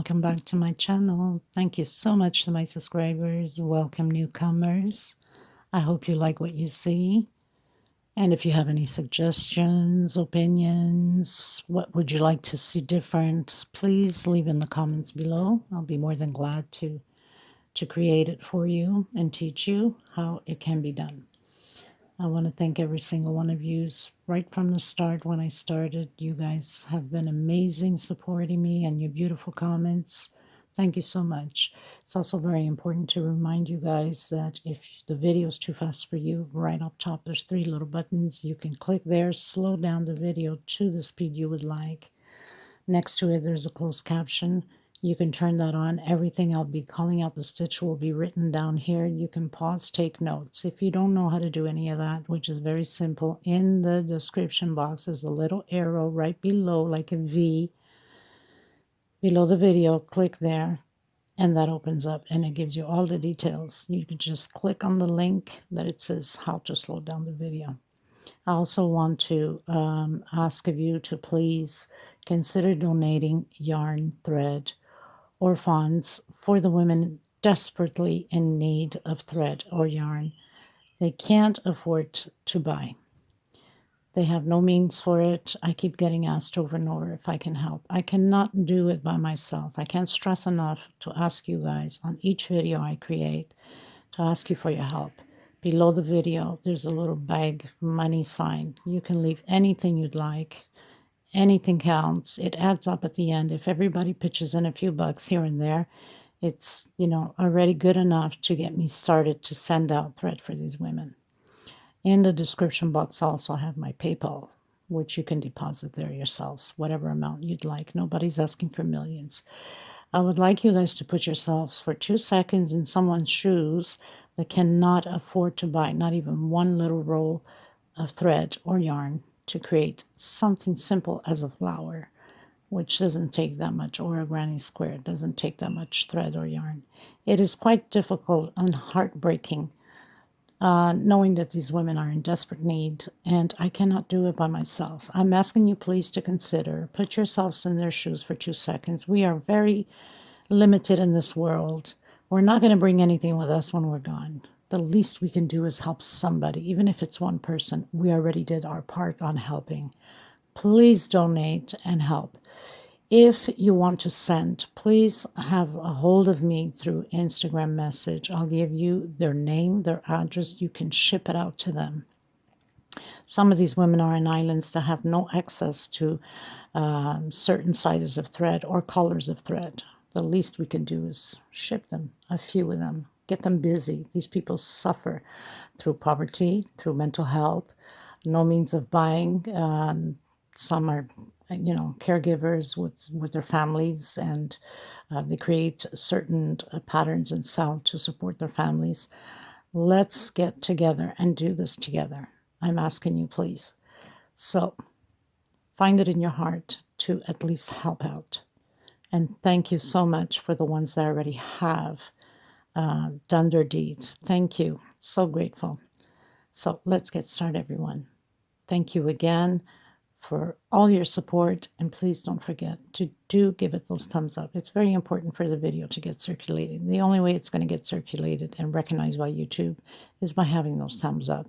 welcome back to my channel. Thank you so much to my subscribers. Welcome newcomers. I hope you like what you see. And if you have any suggestions, opinions, what would you like to see different, please leave in the comments below. I'll be more than glad to create it for you and teach you how it can be done. I want to thank every single one of you right from the start. When I started, you guys have been amazing supporting me and your beautiful comments. Thank you so much. It's also very important to remind you guys that if the video is too fast for you, right up top there's 3 little buttons. You can click there, slow down the video to the speed you would like. Next to it there's a closed caption. You can turn that on. Everything I'll be calling out the stitch will be written down here. You can pause, take notes. If you don't know how to do any of that, which is very simple, in the description box there's a little arrow right below, like a V, below the video. Click there, and that opens up, and it gives you all the details. You can just click on the link that it says how to slow down the video. I also want to ask of you to please consider donating yarn, thread, or funds for the women desperately in need of thread or yarn. They can't afford to buy. They have no means for it. I keep getting asked over and over if I can help. I cannot do it by myself. I can't stress enough to ask you guys on each video I create to ask you for your help. Below the video, there's a little bag money sign. You can leave anything you'd like. Anything counts. It adds up at the end. If everybody pitches in a few bucks here and there, it's, already good enough to get me started to send out thread for these women. In the description box, I also have my PayPal, which you can deposit there yourselves, whatever amount you'd like. Nobody's asking for millions. I would like you guys to put yourselves for 2 seconds in someone's shoes that cannot afford to buy not even one little roll of thread or yarn to create something simple as a flower, which doesn't take that much, or a granny square. It doesn't take that much thread or yarn. It is quite difficult and heartbreaking knowing that these women are in desperate need, and I cannot do it by myself. I'm asking you please to consider, put yourselves in their shoes for 2 seconds. We are very limited in this world. We're not going to bring anything with us when we're gone. The least we can do is help somebody, even if it's one person. We already did our part on helping. Please donate and help. If you want to send, please have a hold of me through Instagram message. I'll give you their name, their address. You can ship it out to them. Some of these women are in islands that have no access to certain sizes of thread or colors of thread. The least we can do is ship them, a few of them. Get them busy. These people suffer through poverty, through mental health, no means of buying. Some are, caregivers with their families, and they create certain patterns and sell to support their families. Let's get together and do this together. I'm asking you, please. So find it in your heart to at least help out. And thank you so much for the ones that already have done their deeds. Thank you. So grateful. So let's get started, everyone. Thank you again for all your support, and please don't forget to give it those thumbs up. It's very important for the video to get circulated. The only way it's going to get circulated and recognized by YouTube is by having those thumbs up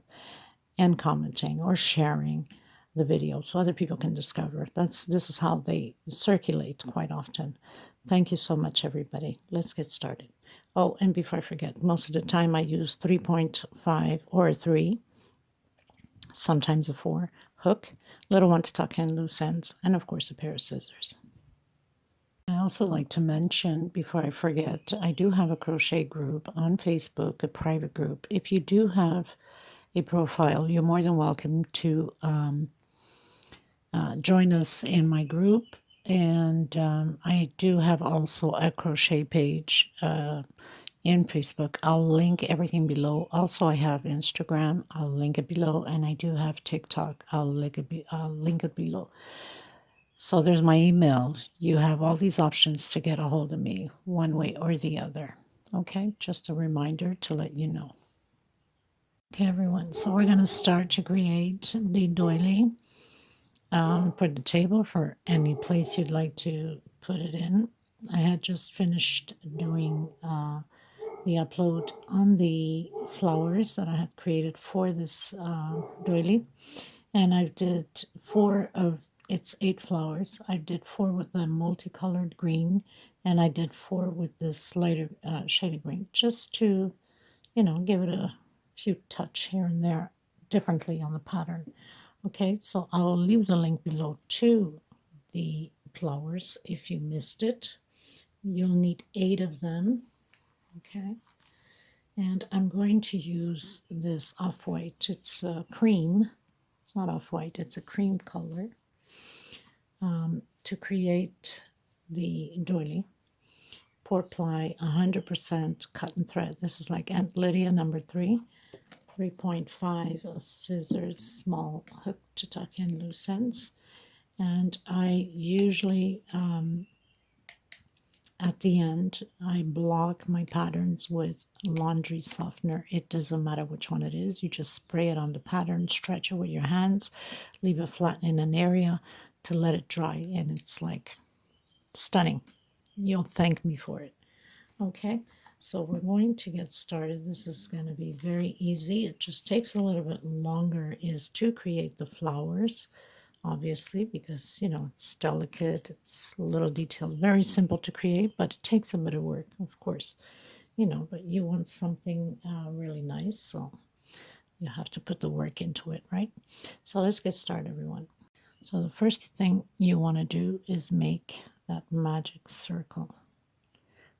and commenting or sharing the video so other people can discover it. This is how they circulate quite often. Thank you so much, everybody. Let's get started. Oh, and before I forget, most of the time I use 3.5 or a 3, sometimes a 4 hook, little one to tuck in loose ends, and of course a pair of scissors. I also like to mention, before I forget, I do have a crochet group on Facebook, a private group. If you do have a profile, you're more than welcome to join us in my group. And I do have also a crochet page in Facebook. I'll link everything below. Also, I have Instagram. I'll link it below. And I do have TikTok. I'll link it below. So there's my email. You have all these options to get a hold of me one way or the other. Okay, just a reminder to let you know. Okay, everyone. So we're going to start to create the doily. For the table, for any place you'd like to put it in. I had just finished doing the upload on the flowers that I had created for this doily, and I did 4 of it's 8 flowers. I did 4 with the multicolored green, and I did 4 with this lighter shaded green, just to, you know, give it a few touch here and there differently on the pattern. Okay, so I'll leave the link below to the flowers if you missed it. You'll need 8 of them. Okay, and I'm going to use this off-white. It's cream. It's not off-white, it's a cream color, to create the doily. 4-ply, 100% cotton thread. This is like Aunt Lydia number 3. 3.5 scissors, small hook to tuck in loose ends. And I usually, at the end, I block my patterns with laundry softener. It doesn't matter which one it is. You just spray it on the pattern, stretch it with your hands, leave it flat in an area to let it dry, and it's like stunning. You'll thank me for it. Okay, so we're going to get started. This is going to be very easy. It just takes a little bit longer is to create the flowers, obviously, because, you know, it's delicate, it's a little detailed, very simple to create, but it takes a bit of work, of course, you know, but you want something really nice, so you have to put the work into it, right? So let's get started, everyone. So the first thing you want to do is make that magic circle.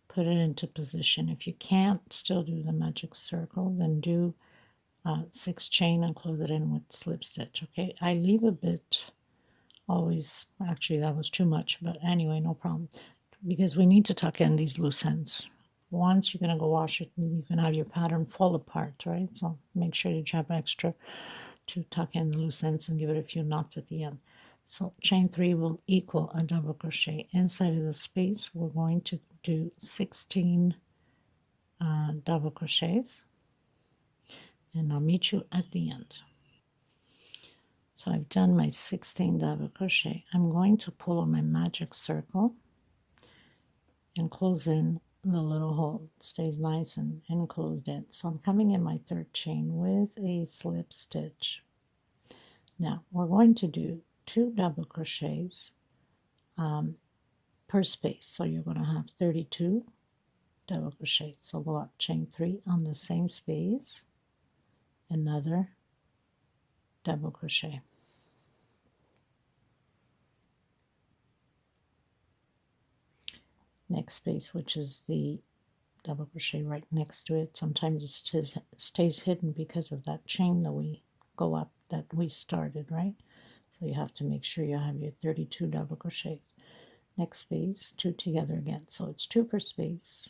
Put it into position. If you can't still do the magic circle, then do 6 chain and close it in with slip stitch. Okay, I leave a bit always, actually that was too much, but anyway, no problem, because we need to tuck in these loose ends. Once you're going to go wash it, you can have your pattern fall apart, right? So make sure you have extra to tuck in the loose ends and give it a few knots at the end. So chain 3 will equal a double crochet. Inside of the space, we're going to do 16 double crochets, and I'll meet you at the end. So I've done my 16 double crochet. I'm going to pull on my magic circle and close in the little hole. It stays nice and enclosed in. So I'm coming in my 3rd chain with a slip stitch. Now we're going to do 2 double crochets per space. So you're going to have 32 double crochets. So go up, chain 3 on the same space, another double crochet. Next space, which is the double crochet right next to it. Sometimes it stays hidden because of that chain that we go up that we started, right? So you have to make sure you have your 32 double crochets. Next space, 2 together again. So it's 2 per space,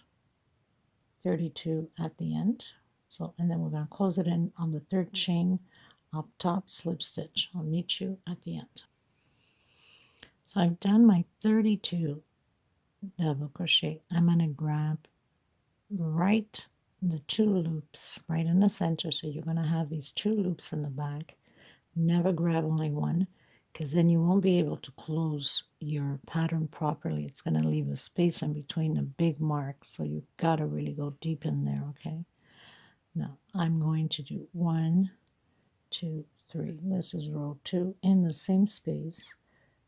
32 at the end. So, and then we're going to close it in on the 3rd chain up top, slip stitch. I'll meet you at the end. So I've done my 32 double crochet. I'm going to grab right the 2 loops right in the center. So you're going to have these 2 loops in the back. Never grab only one, because then you won't be able to close your pattern properly. It's going to leave a space in between a big mark, so you've got to really go deep in there. Okay, now I'm going to do 1, 2, 3. This is row 2 in the same space,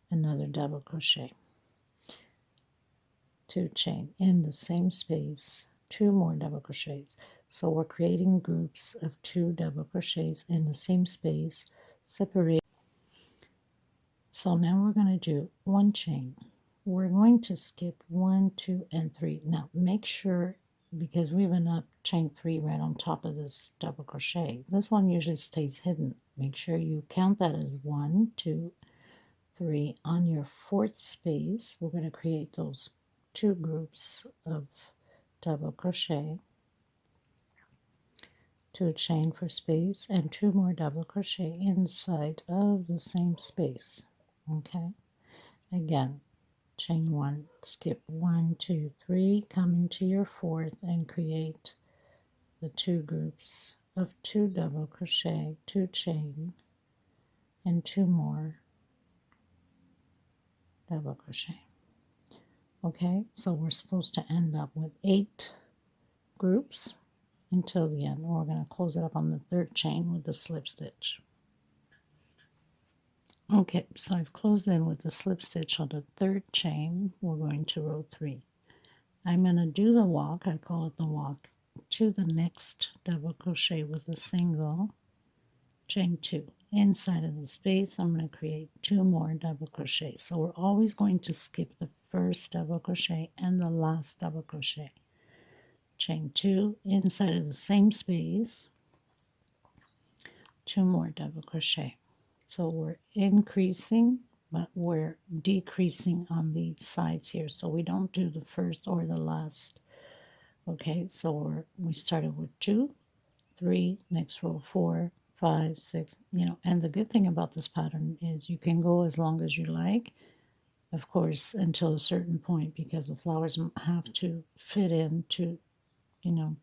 another double crochet, 2 chain in the same space, 2 more double crochets. So we're creating groups of 2 double crochets in the same space, separate. So now we're going to do 1 chain. We're going to skip 1, 2, and 3. Now make sure, because we've been up chain 3 right on top of this double crochet, this one usually stays hidden. Make sure you count that as 1, 2, 3. On your 4th space, we're going to create those 2 groups of double crochet, 2 chain for space, and 2 more double crochet inside of the same space. Okay, again, chain 1, skip 1, 2, 3, come into your 4th and create the 2 groups of 2 double crochet, 2 chain, and 2 more double crochet. Okay, so we're supposed to end up with 8 groups until the end. We're going to close it up on the 3rd chain with the slip stitch. Okay, so I've closed in with the slip stitch on the 3rd chain. We're going to row 3. I'm going to do the walk, I call it the walk, to the next double crochet with a single chain 2. Inside of the space, I'm going to create 2 more double crochets. So we're always going to skip the first double crochet and the last double crochet. Chain 2 inside of the same space, 2 more double crochet. So we're increasing, but we're decreasing on the sides here, so we don't do the first or the last. Okay, so we started with 2, 3, next row 4, 5, 6, and the good thing about this pattern is you can go as long as you like, of course, until a certain point, because the flowers have to fit in to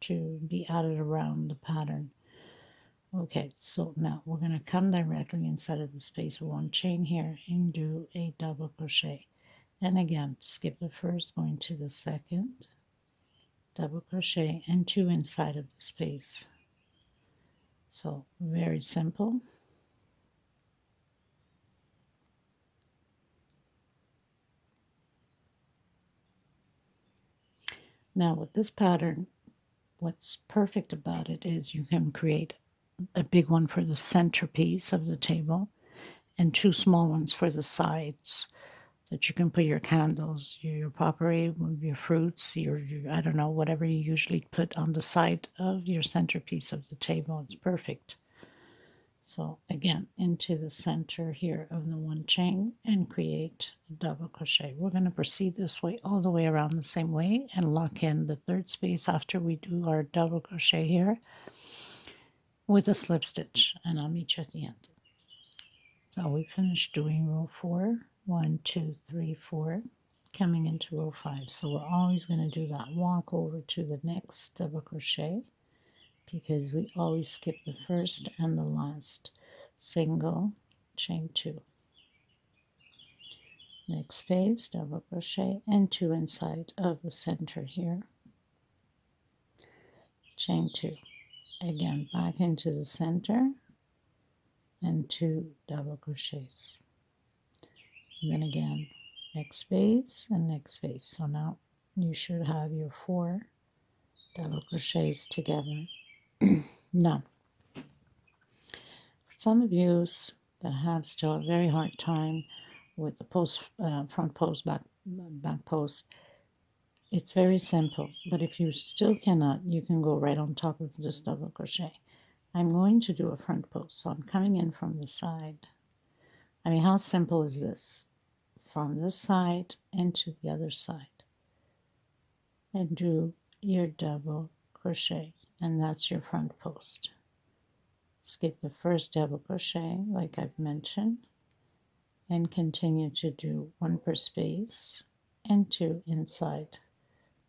to be added around the pattern. Okay, so now we're going to come directly inside of the space of 1 chain here and do a double crochet. And again, skip the first, going to the 2nd, double crochet, and 2 inside of the space. So very simple. Now with this pattern, what's perfect about it is you can create a big one for the centerpiece of the table and 2 small ones for the sides that you can put your candles, your potpourri, your fruits, your I don't know, whatever you usually put on the side of your centerpiece of the table. It's perfect. So again, into the center here of the 1 chain and create a double crochet. We're going to proceed this way all the way around the same way and lock in the 3rd space after we do our double crochet here with a slip stitch, and I'll meet you at the end. So we finished doing row 4, 1, 2, 3, 4, coming into row 5. So we're always going to do that walk over to the next double crochet, because we always skip the first and the last. Single, chain 2. Next space, double crochet, and 2 inside of the center here. Chain 2. Again, back into the center, and 2 double crochets. And then again, next space and next space. So now you should have your 4 double crochets together. Now, for some of you that have still a very hard time with the front post, back post, it's very simple. But if you still cannot, you can go right on top of this double crochet. I'm going to do a front post, so I'm coming in from the side. I mean, how simple is this? From this side into the other side, and do your double crochet, and that's your front post. Skip the first double crochet like I've mentioned, and continue to do 1 per space and 2 inside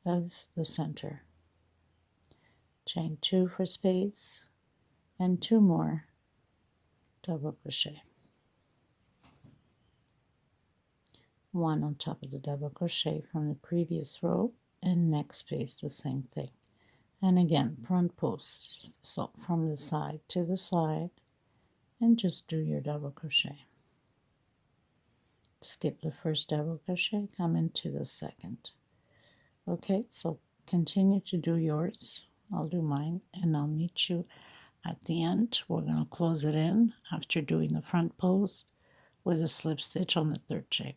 of the center. Chain 2 for space and 2 more double crochet. 1 on top of the double crochet from the previous row, and next space the same thing. And again, front post, so from the side to the side, and just do your double crochet. Skip the first double crochet, come into the 2nd. Okay, so continue to do yours. I'll do mine, and I'll meet you at the end. We're going to close it in after doing the front post with a slip stitch on the 3rd chain.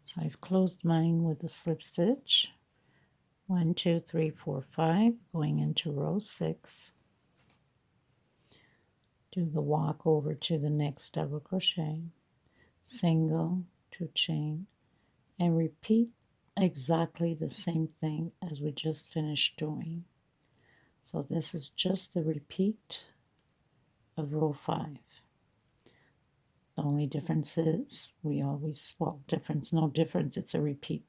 So I've closed mine with a slip stitch. 1, 2, 3, 4, 5, going into row 6. Do the walk over to the next double crochet, single, 2 chain, and repeat exactly the same thing as we just finished doing. So this is just the repeat of row 5. The only difference is no difference, it's a repeat.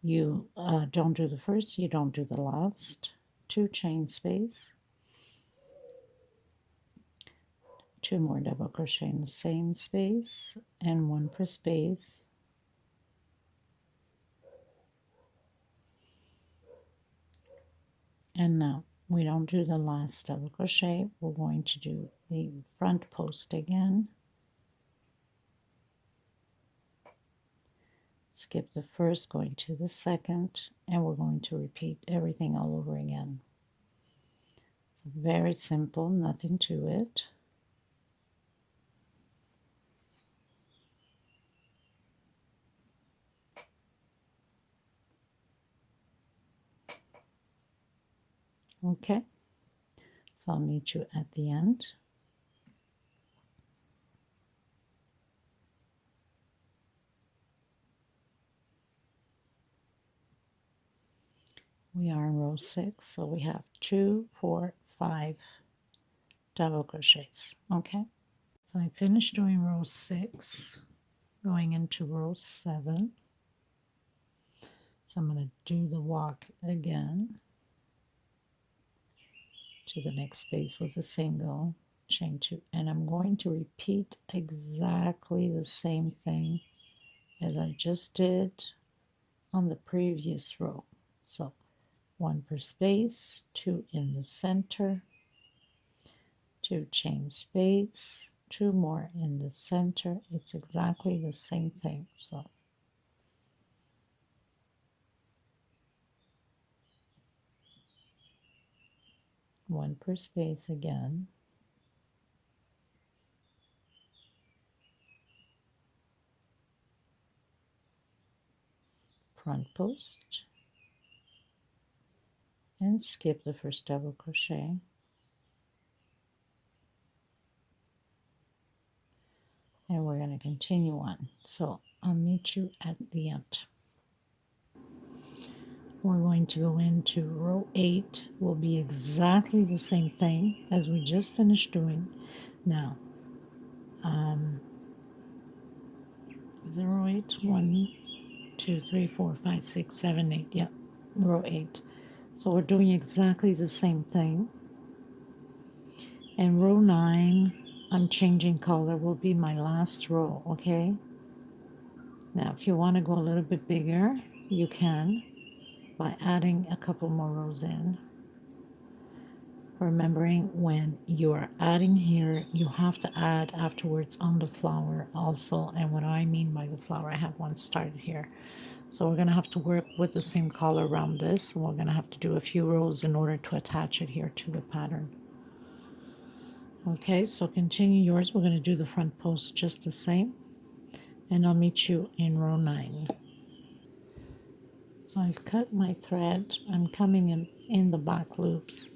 You don't do the first, you don't do the last. 2 chain space, 2 more double crochet in the same space, and 1 per space, And now we don't do the last double crochet, we're going to do the front post again. Skip the first, going to the second, and we're going to repeat everything all over again. Very simple, nothing to it. Okay, so I'll meet you at the end. We are in row 6, so we have 2, 4, 5 double crochets. Okay, so I finished doing row 6, going into row 7. So I'm going to do the walk again to the next space with a single, chain 2, and I'm going to repeat exactly the same thing as I just did on the previous row. So 1 per space, 2 in the center, 2 chain space, 2 more in the center. It's exactly the same thing. So one per space again, front post, and skip the first double crochet. And we're going to continue on. So I'll meet you at the end. We're going to go into row 8. Will be exactly the same thing as we just finished doing. Now, is it row 8? 1, 2, 3, 4, 5, 6, 7, 8. Yep, row 8. So we're doing exactly the same thing. And row 9, I'm changing color, will be my last row, okay? Now, if you want to go a little bit bigger, you can by adding a couple more rows in. Remembering when you're adding here, you have to add afterwards on the flower also. And what I mean by the flower, I have one started here. So we're going to have to work with the same color around this. And we're going to have to do a few rows in order to attach it here to the pattern. Okay, so continue yours. We're going to do the front post just the same. And I'll meet you in row 9. So I've cut my thread. I'm coming in the back loops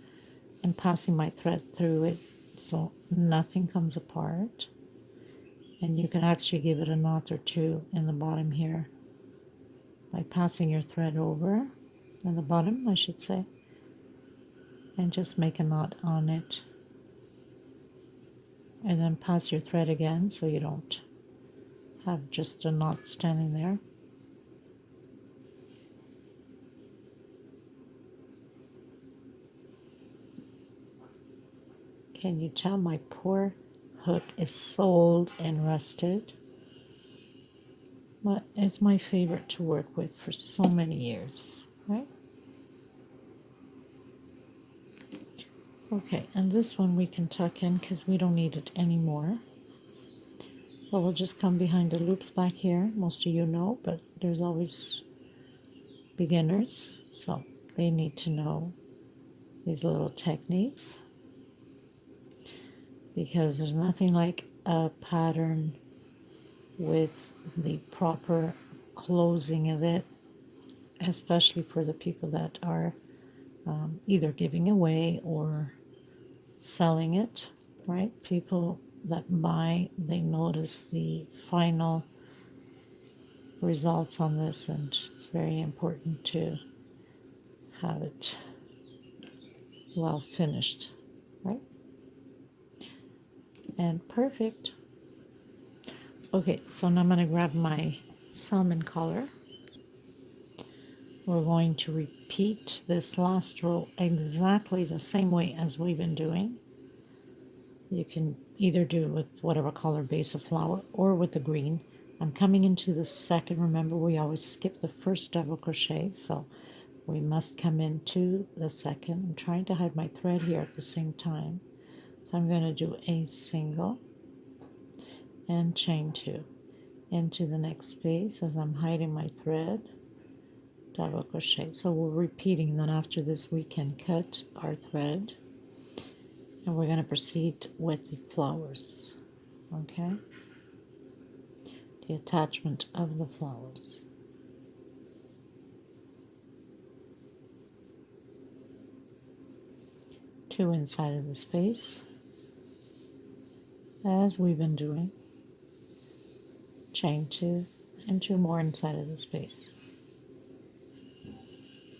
and passing my thread through it so nothing comes apart. And you can actually give it a knot or two in the bottom here by passing your thread over in the bottom, I should say, and just make a knot on it. And then pass your thread again so you don't have just a knot standing there. Can you tell my poor hook is soiled and rusted? But it's my favorite to work with for so many years, right? Okay, and this one we can tuck in because we don't need it anymore. So we'll just come behind the loops back here. Most of you know, but there's always beginners, so they need to know these little techniques because there's nothing like a pattern with the proper closing of it, especially for the people that are either giving away or selling it, right? People that buy, they notice the final results on this, and it's very important to have it well finished, right? And perfect. Okay, so now I'm going to grab my salmon color. We're going to repeat this last row exactly the same way as we've been doing. You can either do it with whatever color base of flower or with the green. I'm coming into the second. Remember, we always skip the first double crochet, so we must come into the second. I'm trying to hide my thread here at the same time. So I'm going to do a single and chain 2 into the next space as I'm hiding my thread, double crochet. So we're repeating that. After this we can cut our thread and we're going to proceed with the flowers. Okay, the attachment of the flowers. Two inside of the space as we've been doing, chain 2 and 2 more inside of the space.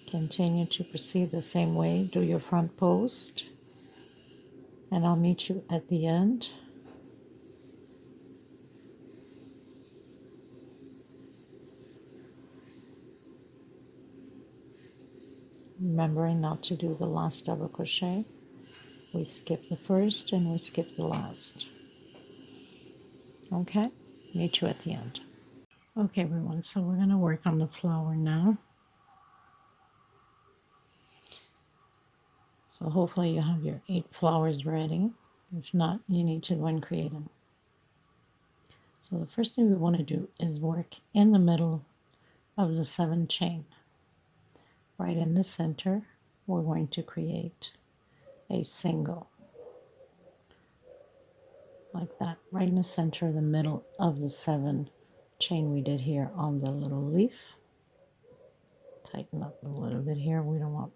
Continue to proceed the same way. Do your front post and I'll meet you at the end. Remembering not to do the last double crochet. We skip the first and we skip the last. Okay, meet you at the end. Okay everyone, so we're going to work on the flower now. So hopefully you have your 8 flowers ready. If not, you need to go and create them. So the first thing we want to do is work in the middle of the 7 chain. Right in the center, we're going to create a single. Like that, right in the center of the middle of the 7 chain we did here on the little leaf. Tighten up a little bit here, we don't want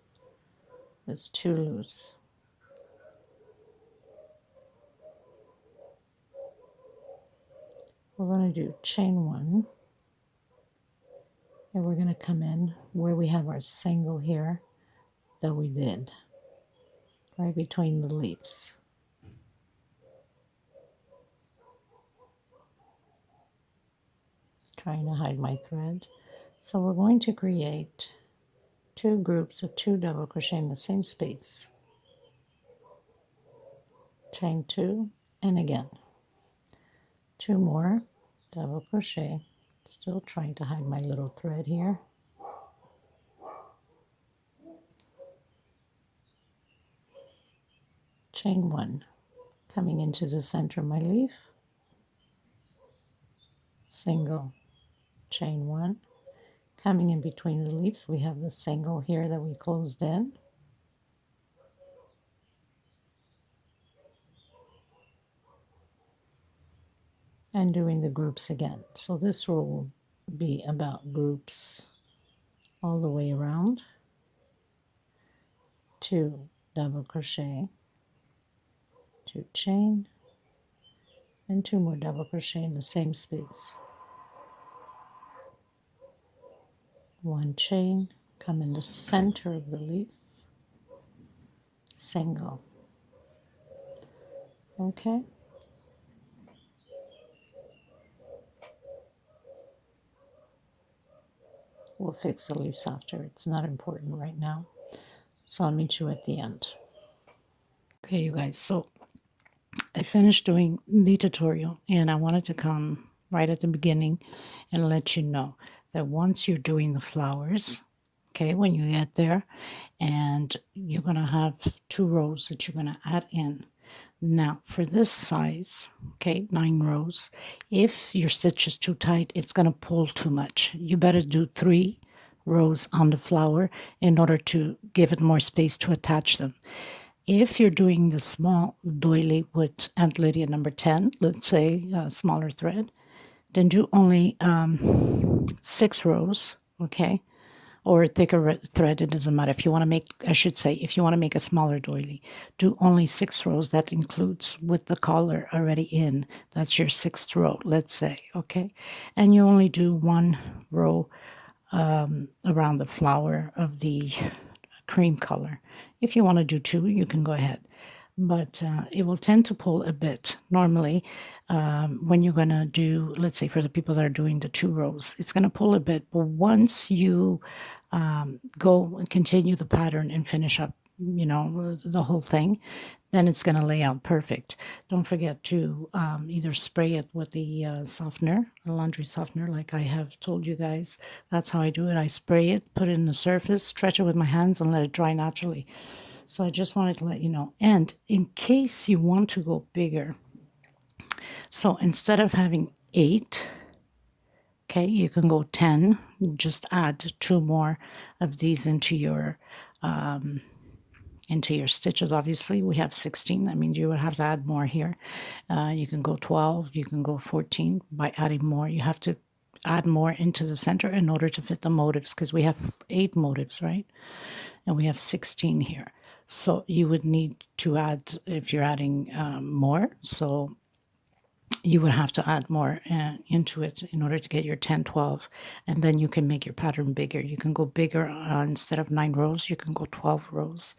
this too loose. We're going to do chain 1 and we're going to come in where we have our single here that we did, right between the leaves. Trying to hide my thread. So we're going to create 2 groups of 2 double crochet in the same space. Chain 2 and again 2 more double crochet. Still trying to hide my little thread here. Chain 1, coming into the center of my leaf, single, chain 1, coming in between the leaves, we have the single here that we closed in, and doing the groups again. So this row will be about groups all the way around. 2 double crochet, 2 chain, and 2 more double crochet in the same space. 1 chain, come in the center of the leaf, single. Okay. We'll fix the leaves after. It's not important right now. So I'll meet you at the end. Okay, you guys, so I finished doing the tutorial and I wanted to come right at the beginning and let you know that once you're doing the flowers, okay, when you get there, and you're going to have 2 rows that you're going to add in. Now, for this size, okay, 9 rows, if your stitch is too tight, it's going to pull too much. You better do 3 rows on the flower in order to give it more space to attach them. If you're doing the small doily with Aunt Lydia number 10, let's say a smaller thread, then do only 6 rows, okay? Or thicker thread, it doesn't matter. If you want to make, I should say, if you want to make a smaller doily, do only 6 rows. That includes with the collar already in. That's your 6th row, let's say, okay? And you only do 1 row around the flower of the cream color. If you want to do 2, you can go ahead. But it will tend to pull a bit. Normally, when you're going to do, let's say for the people that are doing the 2 rows, it's going to pull a bit. But once you go and continue the pattern and finish up you know, the whole thing, then it's going to lay out perfect. Don't forget to either spray it with the softener, the laundry softener, like I have told you guys. That's how I do it. I spray it, put it in the surface, stretch it with my hands, and let it dry naturally. So I just wanted to let you know. And in case you want to go bigger, so instead of having 8, okay, you can go 10. Just add 2 more of these into your stitches. Obviously we have 16, that means you would have to add more here. You can go 12, you can go 14 by adding more. You have to add more into the center in order to fit the motifs, because we have 8 motifs, right? And we have 16 here, so you would need to add, if you're adding more, so you would have to add more into it in order to get your 10, 12, and then you can make your pattern bigger. You can go bigger. Instead of 9 rows, you can go 12 rows,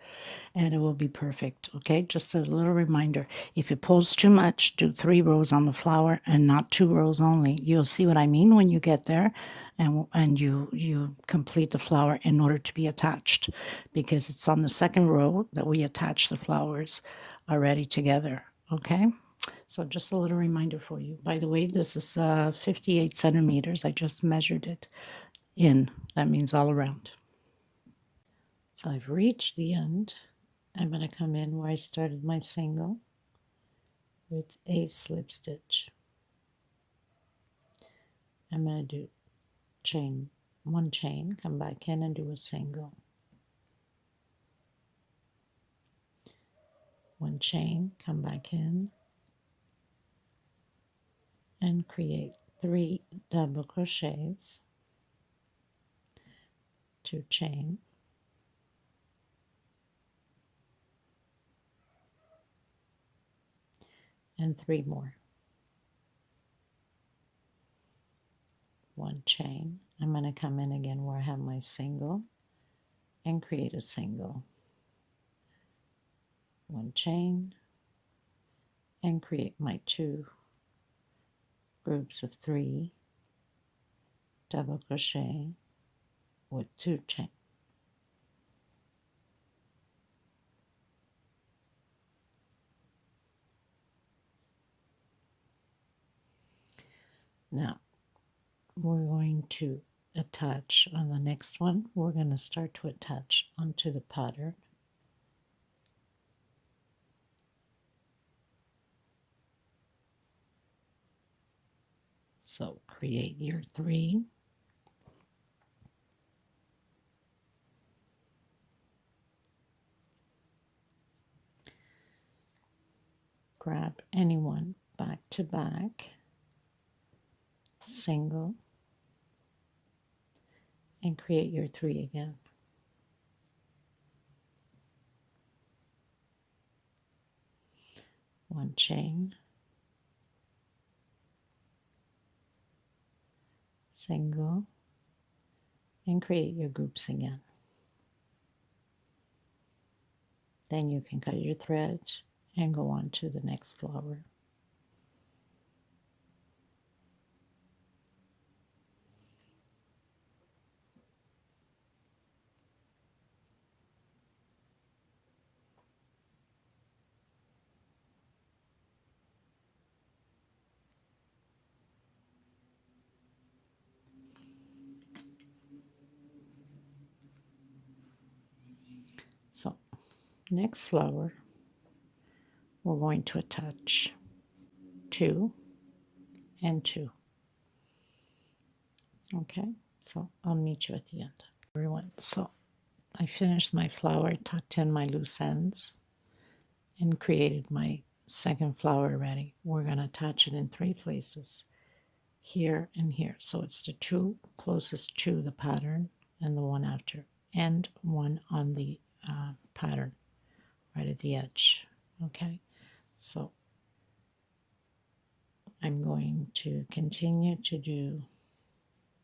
and it will be perfect. Okay, just a little reminder, if it pulls too much, do 3 rows on the flower and not 2 rows only. You'll see what I mean when you get there, and you complete the flower in order to be attached, because it's on the second row that we attach the flowers already together. Okay, so just a little reminder for you. By the way, this is 58 centimeters. I just measured it in. That means all around. So I've reached the end. I'm going to come in where I started my single with a slip stitch. I'm going to do chain, 1 chain, come back in and do a single. 1 chain, come back in and create 3 double crochets, 2 chain, and 3 more. 1 chain. I'm going to come in again where I have my single and create a single. 1 chain and create my 2 groups of 3 double crochet with 2 chain. Now we're going to attach on the next one. We're going to start to attach onto the pattern. So create your 3. Grab any one back to back, single, and create your 3 again. One chain, single, and create your groups again. Then you can cut your thread and go on to the next flower. So next flower, we're going to attach 2 and 2. Okay, so I'll meet you at the end, everyone. So I finished my flower, tucked in my loose ends, and created my second flower already. We're going to attach it in 3 places, here and here. So it's the 2 closest to the pattern and the one after, and one on the pattern right at the edge. Okay, so I'm going to continue to do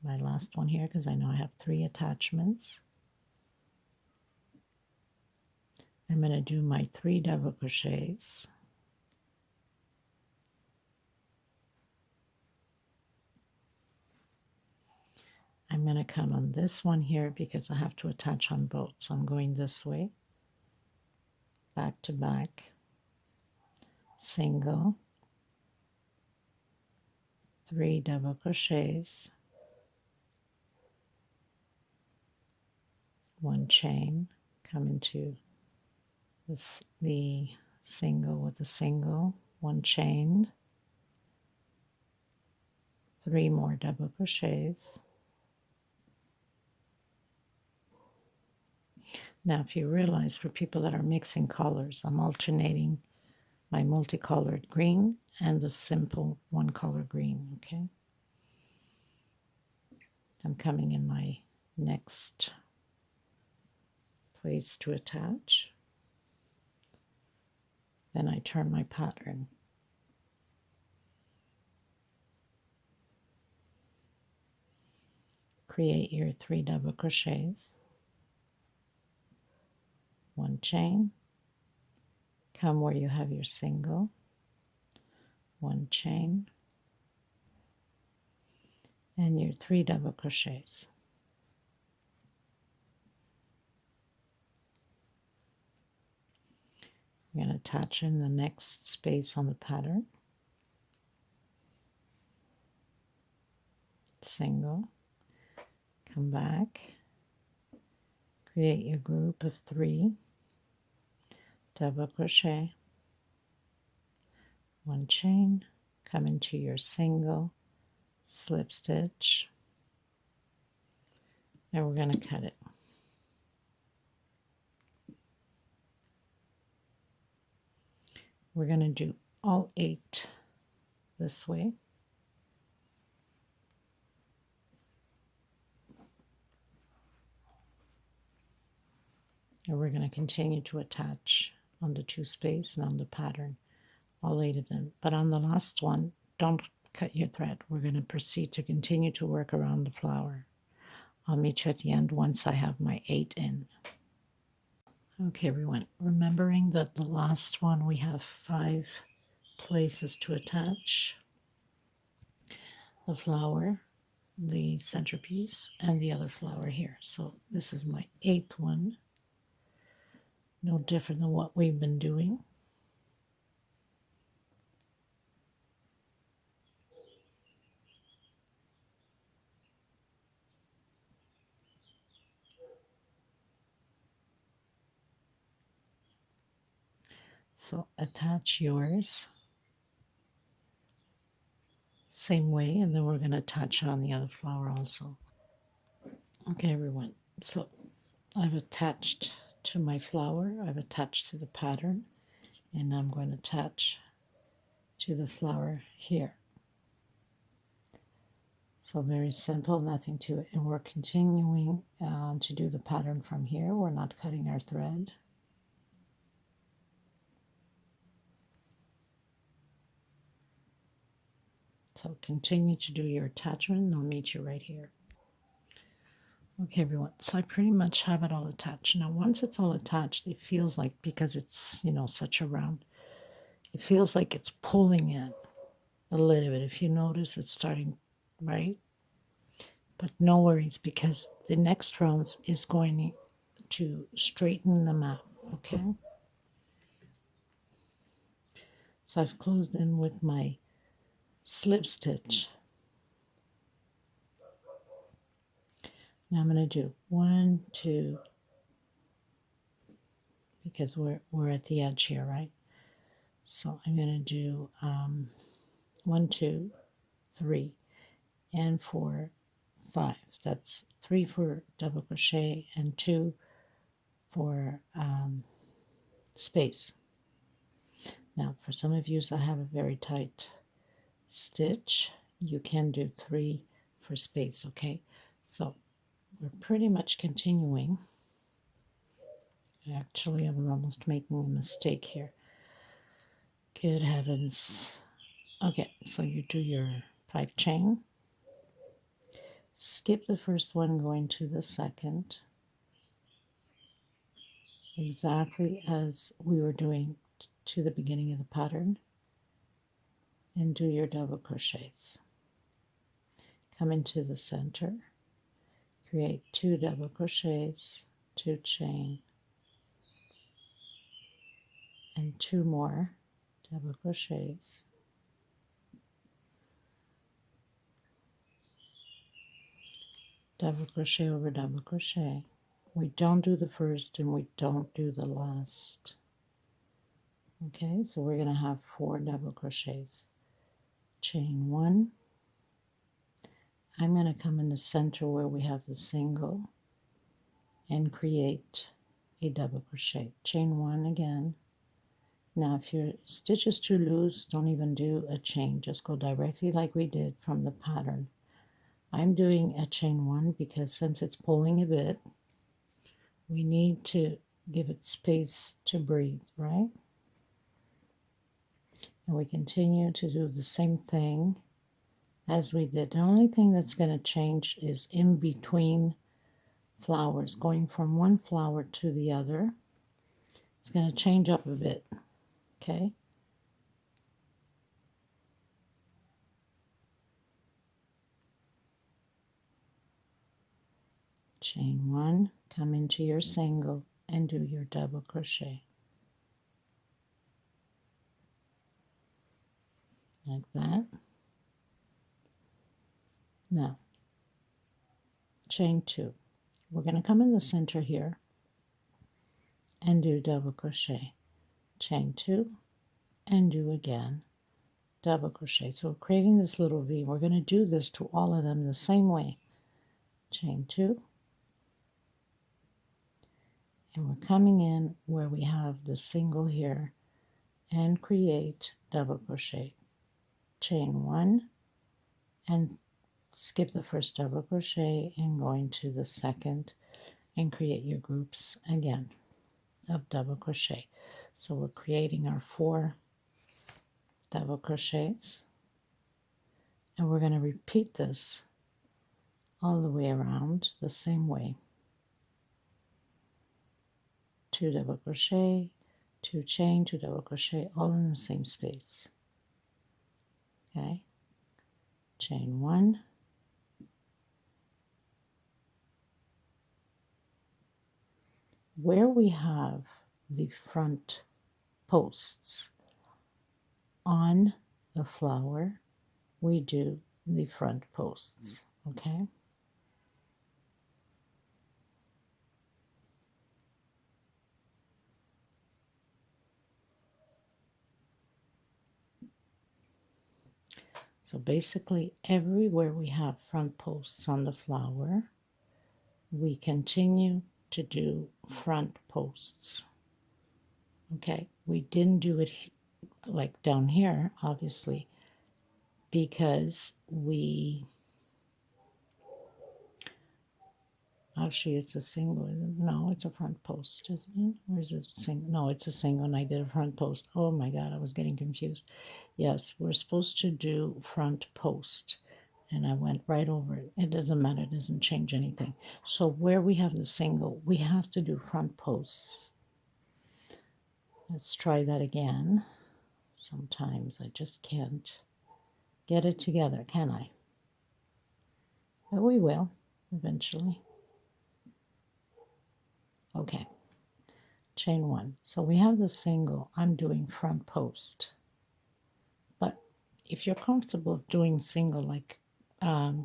my last one here because I know I have 3 attachments. I'm going to do my 3 double crochets. I'm going to come on this one here because I have to attach on both, so I'm going this way. back to back, single, 3 double crochets, 1 chain, come into this, the single with the single, 1 chain, 3 more double crochets. Now, if you realize, for people that are mixing colors, I'm alternating my multicolored green and the simple one color green, okay? I'm coming in my next place to attach. Then I turn my pattern. Create your 3 double crochets, 1 chain, come where you have your single, 1 chain, and your 3 double crochets. You're going to attach in the next space on the pattern, single, come back, create your group of 3, double crochet, 1 chain, come into your single, slip stitch, and we're going to cut it. We're going to do all 8 this way. And we're going to continue to attach on the 2 space and on the pattern, all 8 of them. But on the last one, don't cut your thread. We're going to proceed to continue to work around the flower. I'll meet you at the end once I have my 8 in. Okay, everyone, remembering that the last one we have 5 places to attach the flower, the centerpiece, and the other flower here. So this is my 8th one. No different than what we've been doing. So attach yours same way, and then we're going to attach it on the other flower also. Okay, everyone, so I've attached to my flower, I've attached to the pattern, and I'm going to attach to the flower here. So very simple, nothing to it, and we're continuing to do the pattern from here. We're not cutting our thread. So continue to do your attachment, and I'll meet you right here. Okay, everyone, so I pretty much have it all attached. Now, once it's all attached, it feels like, because it's, you know, such a round, it feels like it's pulling in a little bit. If you notice, it's starting, right? But no worries, because the next rounds is going to straighten them out, okay? So I've closed in with my slip stitch. Now I'm going to do 1, 2, because we're at the edge here, right? So I'm going to do 1, 2, 3, and 4, 5. That's 3 for double crochet and 2 for space. Now, for some of you that have a very tight stitch, you can do 3 for space, okay? So we're pretty much continuing. Actually, I'm almost making a mistake here. Good heavens. Okay, so you do your 5 chain. Skip the first one, going to the second. Exactly as we were doing to the beginning of the pattern. And do your double crochets. Come into the center. Create 2 double crochets, 2 chain, and 2 more double crochets, double crochet over double crochet. We don't do the first and we don't do the last. Okay, so we're going to have 4 double crochets. Chain 1. I'm going to come in the center where we have the single and create a double crochet. Chain 1 again. Now if your stitch is too loose, don't even do a chain. Just go directly like we did from the pattern. I'm doing a chain 1 because since it's pulling a bit, we need to give it space to breathe, right? And we continue to do the same thing as we did. The only thing that's going to change is in between flowers, going from one flower to the other. It's going to change up a bit, okay? Chain 1, come into your single and do your double crochet. Like that. Now, chain 2. We're going to come in the center here and do double crochet. Chain 2 and do again double crochet. So we're creating this little V. We're going to do this to all of them the same way. Chain 2. And we're coming in where we have the single here and create double crochet. Chain 1 and skip the first double crochet and go into the second and create your groups again of double crochet. So we're creating our 4 double crochets and we're going to repeat this all the way around the same way. 2 double crochet, 2 chain, 2 double crochet, all in the same space. Okay, chain 1, where we have the front posts on the flower, we do the front posts, okay? So basically everywhere we have front posts on the flower, we continue to do front posts. Okay, we didn't do it like down here, obviously, because we, actually it's a single, no, it's a front post, isn't it? Or is it a single? No, it's a single and I did a front post. Oh my God, I was getting confused. Yes, we're supposed to do front post. And I went right over it. It doesn't matter, it doesn't change anything. So where we have the single, we have to do front posts. Let's try that again. Sometimes I just can't get it together, can I? But we will, eventually. Okay, chain 1. So we have the single, I'm doing front post. But if you're comfortable doing single, like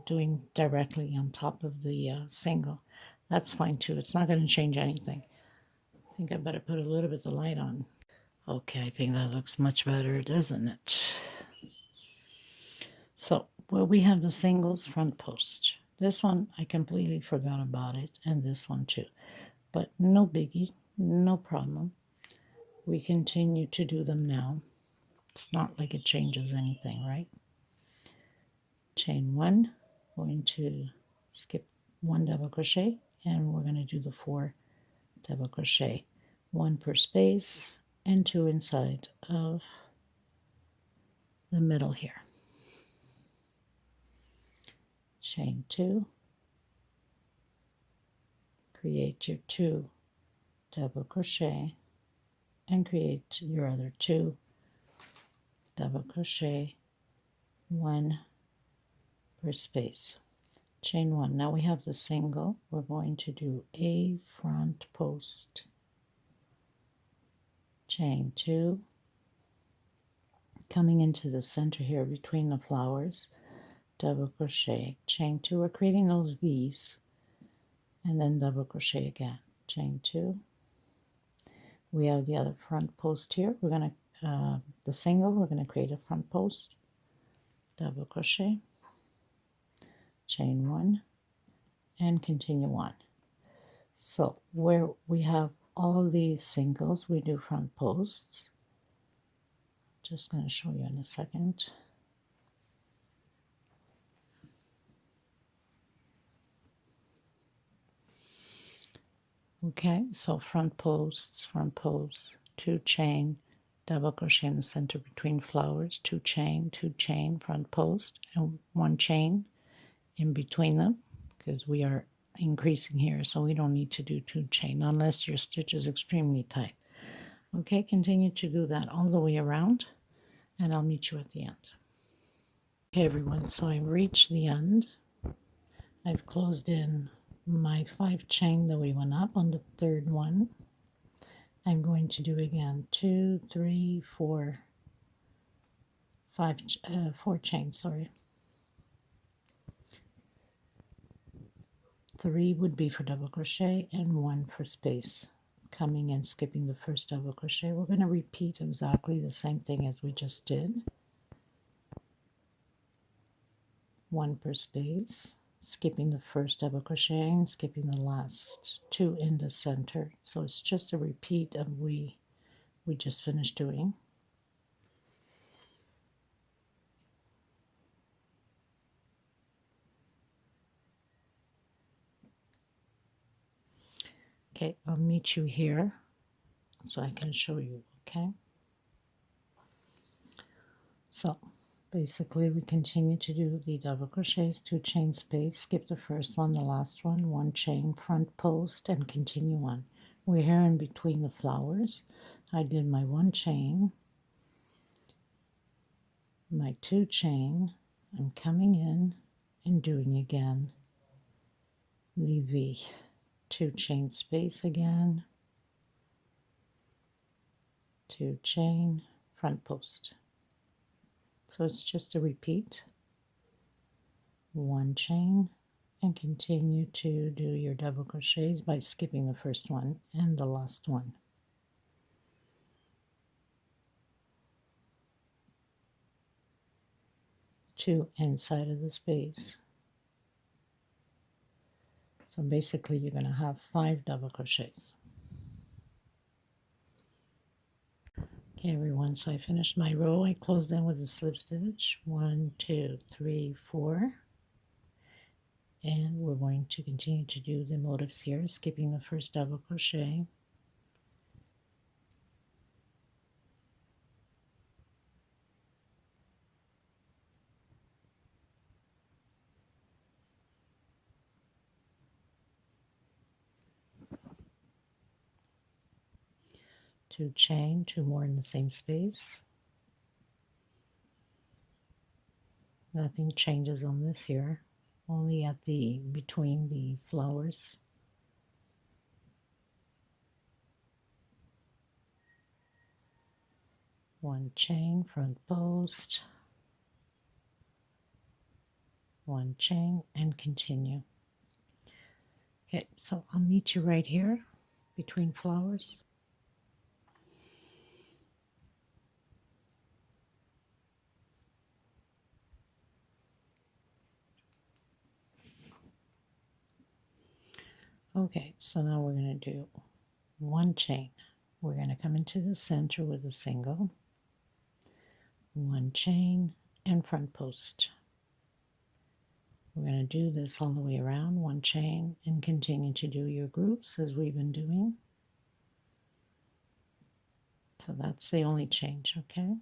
doing directly on top of the single, that's fine too. It's not going to change anything. I think I better put a little bit of light on. Okay, I think that looks much better, doesn't it? So, where we have the singles front post. This one, I completely forgot about it, and this one too. But no biggie, no problem. We continue to do them now. It's not like it changes anything, right? Chain 1, going to skip 1 double crochet, and we're going to do the 4 double crochet. 1 per space, and 2 inside of the middle here. Chain 2, create your 2 double crochet, and create your other 2 double crochet, 1 per space. Chain 1. Now we have the single. We're going to do a front post. chain 2, coming into the center here between the flowers, double crochet, chain 2. We're creating those V's, and then double crochet again, chain 2. We have the other front post here. We're going to the single, we're going to create a front post, double crochet, chain 1, and continue on. So where we have all these singles, we do front posts. Just going to show you in a second. Okay, so front posts, 2 chain, double crochet in the center between flowers, 2 chain, front post, and 1 chain in between them, because we are increasing here, so we don't need to do 2 chain unless your stitch is extremely tight. Okay, continue to do that all the way around, and I'll meet you at the end. Okay, everyone, so I've reached the end. I've closed in my 5 chain that we went up on the third one. I'm going to do again 2, 3, 4, 5, 4 chains, sorry. 3 would be for double crochet and 1 for space. Coming and skipping the first double crochet. We're going to repeat exactly the same thing as we just did. 1 per space, skipping the first double crochet and skipping the last 2 in the center. So it's just a repeat of we just finished doing. Okay, I'll meet you here so I can show you, okay? So basically we continue to do the double crochets, 2 chain space, skip the first one, the last one, 1 chain, front post, and continue on. We're here in between the flowers. I did my 1 chain, my 2 chain, I'm coming in and doing again the V, 2 chain space again, 2 chain, front post. So it's just a repeat, 1 chain, and continue to do your double crochets by skipping the first one and the last one. Two inside of the space. So basically you're going to have 5 double crochets. Okay everyone, so I finished my row. I closed in with a slip stitch, 1, 2, 3, 4, and we're going to continue to do the motifs here, skipping the first double crochet, two chain, 2 more in the same space. Nothing changes on this here, only at the between the flowers. One chain, front post, 1 chain, and continue. Okay, so I'll meet you right here between flowers. Okay, so now we're going to do 1 chain. We're going to come into the center with a single, 1 chain, and front post. We're going to do this all the way around, 1 chain, and continue to do your groups as we've been doing. So that's the only change, okay?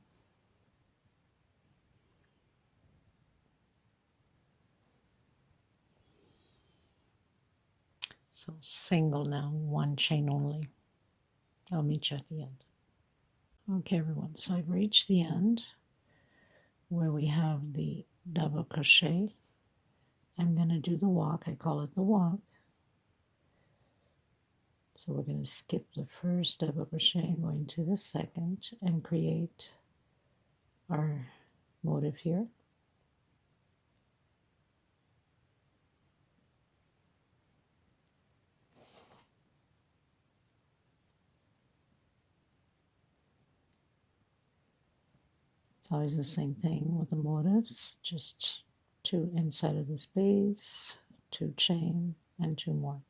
So single now, 1 chain only. I'll meet you at the end. Okay everyone, so I've reached the end where we have the double crochet. I'm going to do the walk, I call it the walk. So we're going to skip the first double crochet, go into the second, and create our motif here. It's always the same thing with the motifs, just 2 inside of the space, 2 chain, and 2 more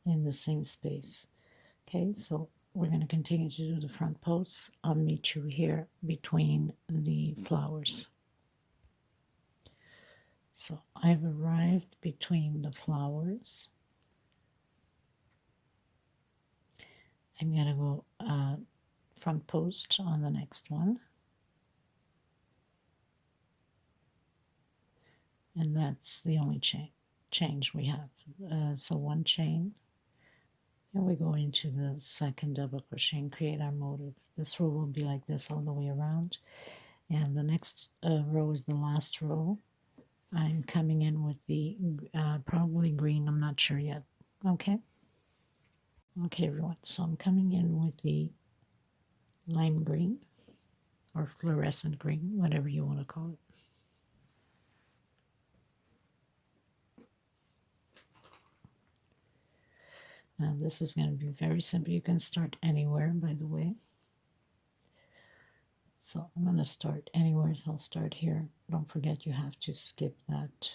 in the same space. Okay, so we're going to continue to do the front posts. I'll meet you here between the flowers. So I've arrived between the flowers. I'm going to go front post on the next one. And that's the only change we have. So 1 chain. And we go into the second double crochet and create our motif. This row will be like this all the way around. And the next row is the last row. I'm coming in with the probably green, I'm not sure yet. Okay. Okay, everyone. So I'm coming in with the lime green or fluorescent green, whatever you want to call it. Now this is going to be very simple. You can start anywhere, by the way. So I'm going to start anywhere. So I'll start here. Don't forget you have to skip that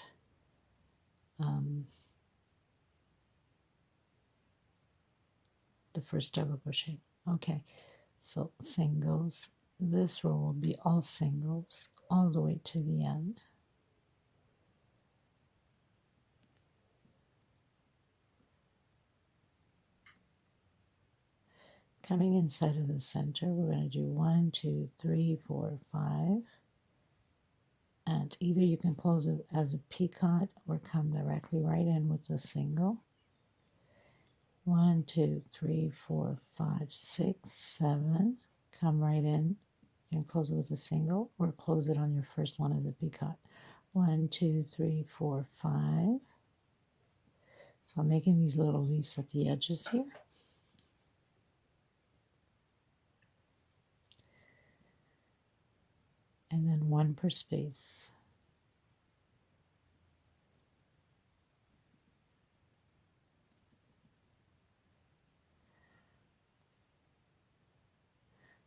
the first double crochet. Okay, so singles. This row will be all singles all the way to the end. Coming inside of the center, we're going to do 1, 2, 3, 4, 5. And either you can close it as a picot or come directly right in with a single. 1, 2, 3, 4, 5, 6, 7. Come right in and close it with a single or close it on your first one as a picot. 1, 2, 3, 4, 5. So I'm making these little leaves at the edges here. And then 1 per space.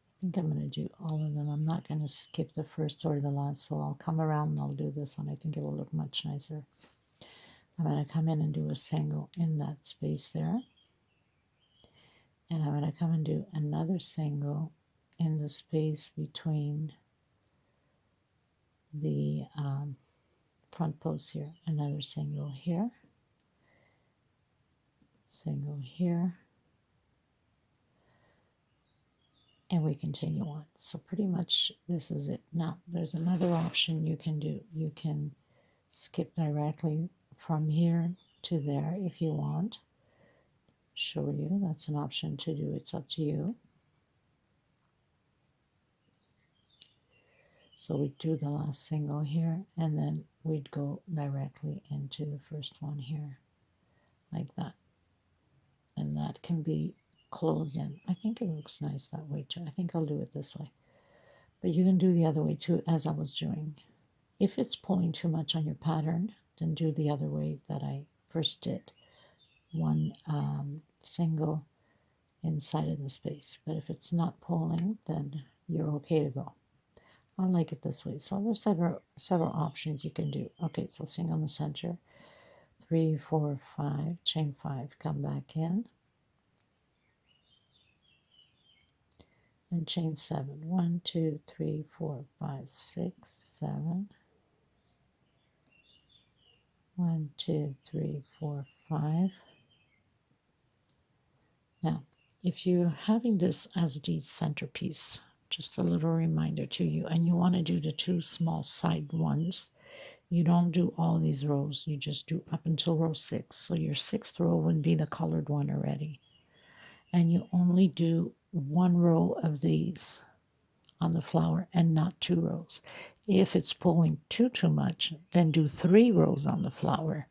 I think I'm going to do all of them. I'm not going to skip the first or the last, so I'll come around and I'll do this one. I think it will look much nicer. I'm going to come in and do a single in that space there. And I'm going to come and do another single in the space between the front posts here. Another single here. Single here. And we continue on. So pretty much this is it. Now, there's another option you can do. You can skip directly from here to there if you want. Show you. That's an option to do. It's up to you. So we do the last single here, and then we'd go directly into the first one here, like that. And that can be closed in. I think it looks nice that way too. I think I'll do it this way. But you can do the other way too, as I was doing. If it's pulling too much on your pattern, then do the other way that I first did. 1 single inside of the space. But if it's not pulling, then you're okay to go. I like it this way. So there's several options you can do. Okay, so single in the center, 3, 4, 5, chain 5, come back in, and chain 7. 1, 2, 3, 4, 5, 6, 7. 1, 2, 3, 4, 5. Now, if you're having this as the centerpiece, just a little reminder to you, and you want to do the 2 small side ones, you don't do all these rows. You just do up until row 6. So your 6th row would be the colored one already. And you only do 1 row of these on the flower and not 2 rows. If it's pulling too much, then do 3 rows on the flower.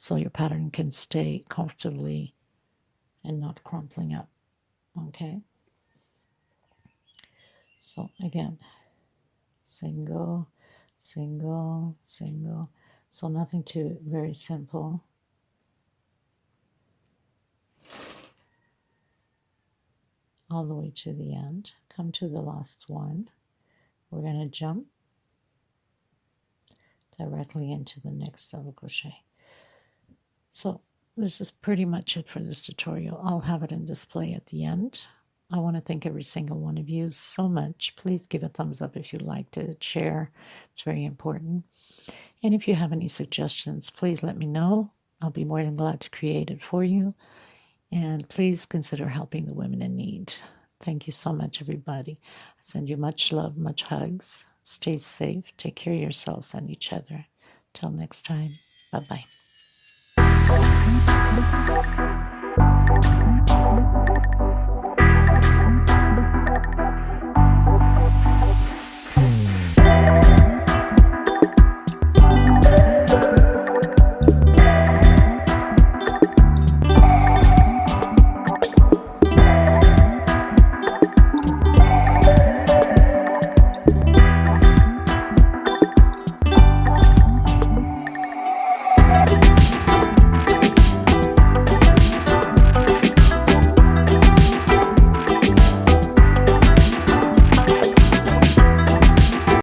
so your pattern can stay comfortably and not crumpling up. Okay, so again, single, single, single. So nothing too very simple. All the way to the end. Come to the last one. We're going to jump directly into the next double crochet. So this is pretty much it for this tutorial. I'll have it in display at the end. I want to thank every single one of you so much. Please give a thumbs up if you liked it. Share. It's very important. And if you have any suggestions, please let me know. I'll be more than glad to create it for you. And please consider helping the women in need. Thank you so much, everybody. I send you much love, much hugs. Stay safe. Take care of yourselves and each other. Till next time. Bye-bye.